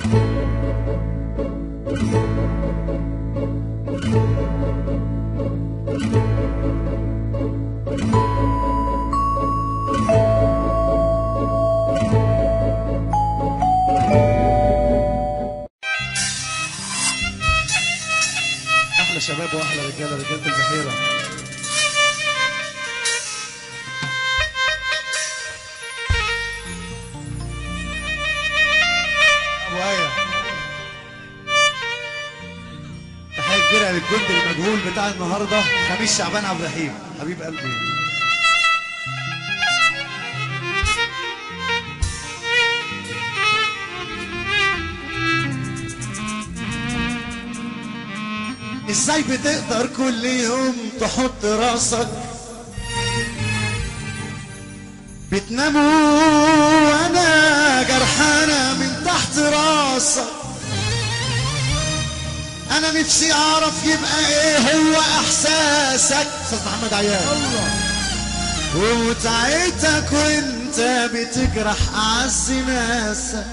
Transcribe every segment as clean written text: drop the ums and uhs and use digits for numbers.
احلى شباب واحلى رجاله، رجاله البحيره. ابو ايه تحيه كبيره للجند المجهول بتاع النهارده، خميس شعبان عبد الرحيم حبيب قلبي. ازاي بتقدر كل يوم تحط راسك بتنام وانا جرحانه من تحت راسك؟ انا نفسي اعرف يبقى ايه هو احساسك استاذ محمد عيال ومتعتك وانت بتجرح اعز ناسك.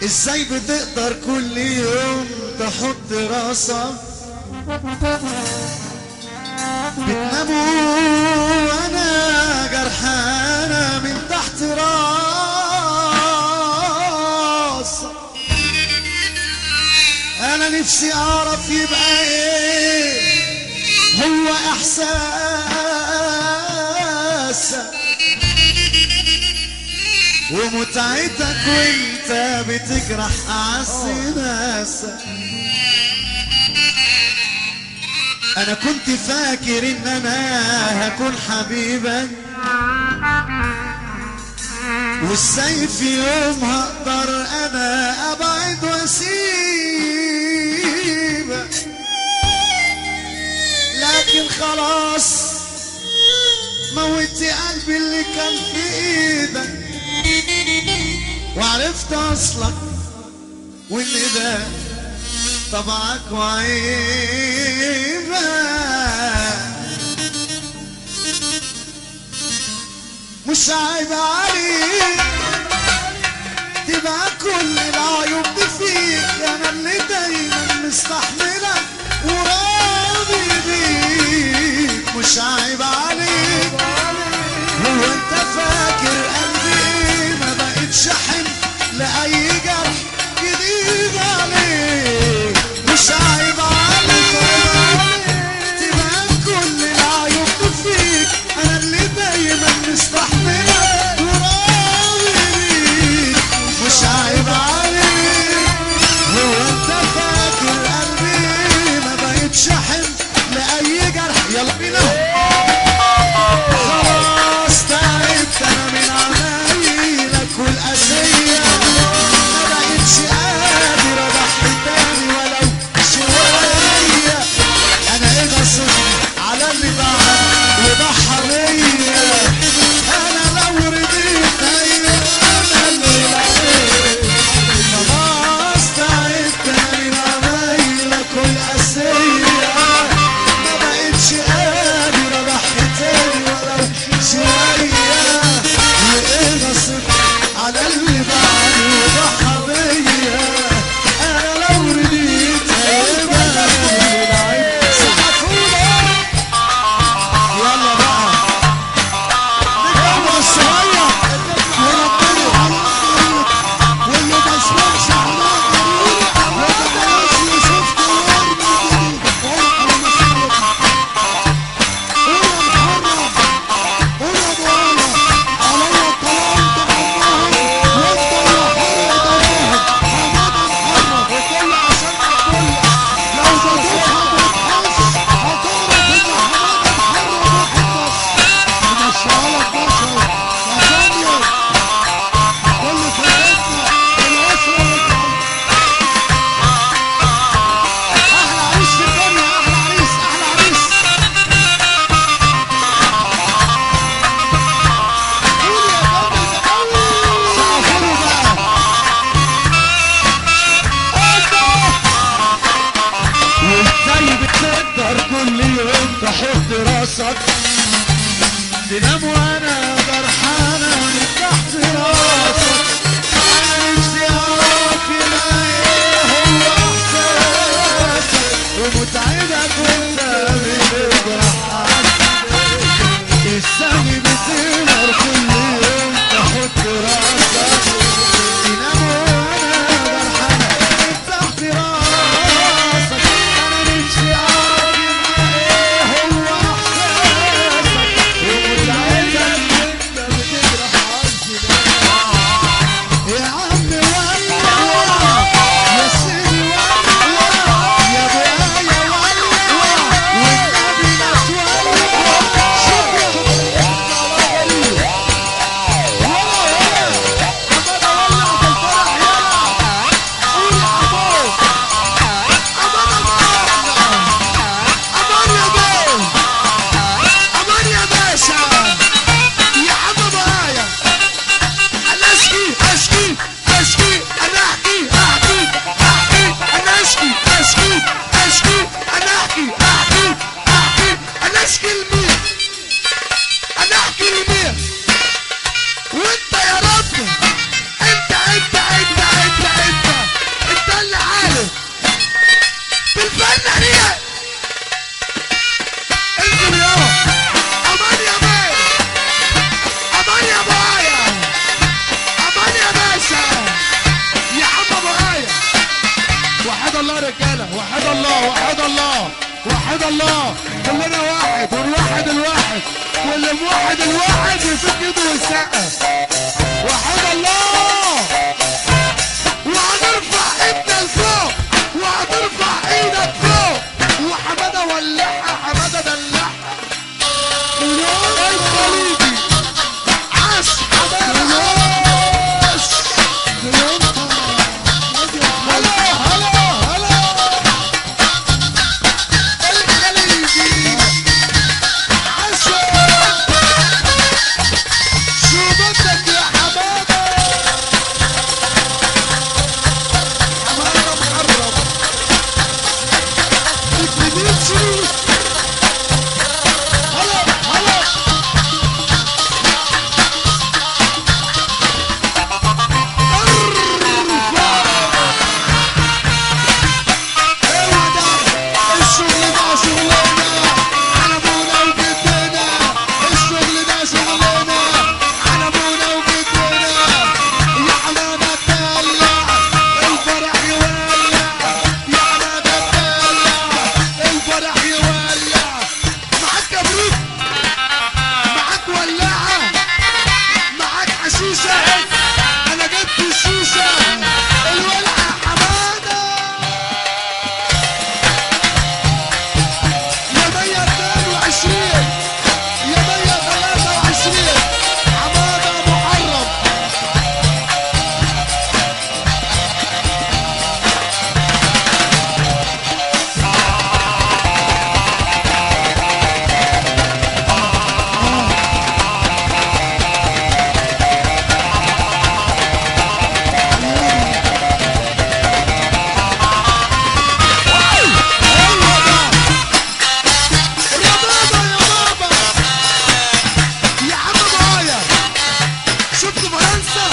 ازاي بتقدر كل يوم تحط راسك بتنام وانا جرحانه من تحت راسك؟ انا نفسي اعرف يبقى ايه هو احساسك ومتعتك وانت بتجرح اعز ناسك. انا كنت فاكر ان انا هكون حبيبك وازاي في يوم هقدر انا ابعد واسيبك، لكن خلاص موتي قلبي اللي كان في ايدك وعرفت اصلك وان ده طبعك وعيبك. مش عيب عليك تبقى كل العيوب دي فيك، انا اللي دايما مستحملك وراضي بيك. مش عيب عليك هو انت فاكر قلبي ايه ما بقتش احن لاي جرح جديد عليك؟ مش عيب عليك تبقى كل العيوب دي فيك، انا اللي دايما مستحملك وراضي بيك. مش عيب عليك هو انت فاكر قلبي ايه ما بقتش احن لاي جرح؟ يلا بينا خلاص تعبت انا من عمايلك والاسيه، ما بقتش قادر اضحي تاني ولو شويه. انا ايه غصبني على اللي بعد وضحى بيا؟ انا لو رضيت ايوه انا اللي لقيت. خلاص تعبت انا من عمايلك والاسيه، ما بقتش قادر اضحي تاني ولو شويه. وايه غصبني على اللي بعد وضحى بيا؟ انا لو رضيت هيبقى انا اللي لعبت. سقفونا يلا بقى نكمل الصغير وربنا واللي ما يسمعش عنها ضروري وما بقاش يشوف كلام جديد. قول يا محرم قول يا ابو علي عليا الكلام تغنوهم وانت يا حر ضربهم حماده محرم وكل عشان الكل لو زادتها بتحس هتعرف ان حماده محرم واحد بس. نمشيها لك بشر يا ساميه كل فرقتنا الاسره والجمال. احلى عريس في الدنيا، احلى عريس احلى عريس. سقفوا بقى وازاي بتقدر كل يوم تحط راسك تنام وانا جرحانه من تحت راسك؟ الله، كلنا واحد والواحد الواحد، واللي موحد الواحد يفك ايده ويسقف. وحد الله، وهنرفع ايدنا لفوق، وهترفع ايدك فوق. وحماده ولعها، حماده دلعها. الخليجي عاش حماده عاش. هلا هلا هلا الخليجي عاش. شو بدك يا حماده؟ حماده محرم الكليجي. هلا هلا الشغل ده شغلنا، على ابونا وجدنا. الشغل ده شغلنا، على ابونا وجدنا. يا حماده اتدلع، الفرح يولع. يا حماده اتدلع، الفرح يولع. معاك كبريت، معاك ولاعه، معاك حشيشه. انا جبت الشيشه الولعه حماده. يا 122 يا 123 حماده محرم. ايوه بقى ربابه يا بابا. يا عم معايا، شفت فرنسا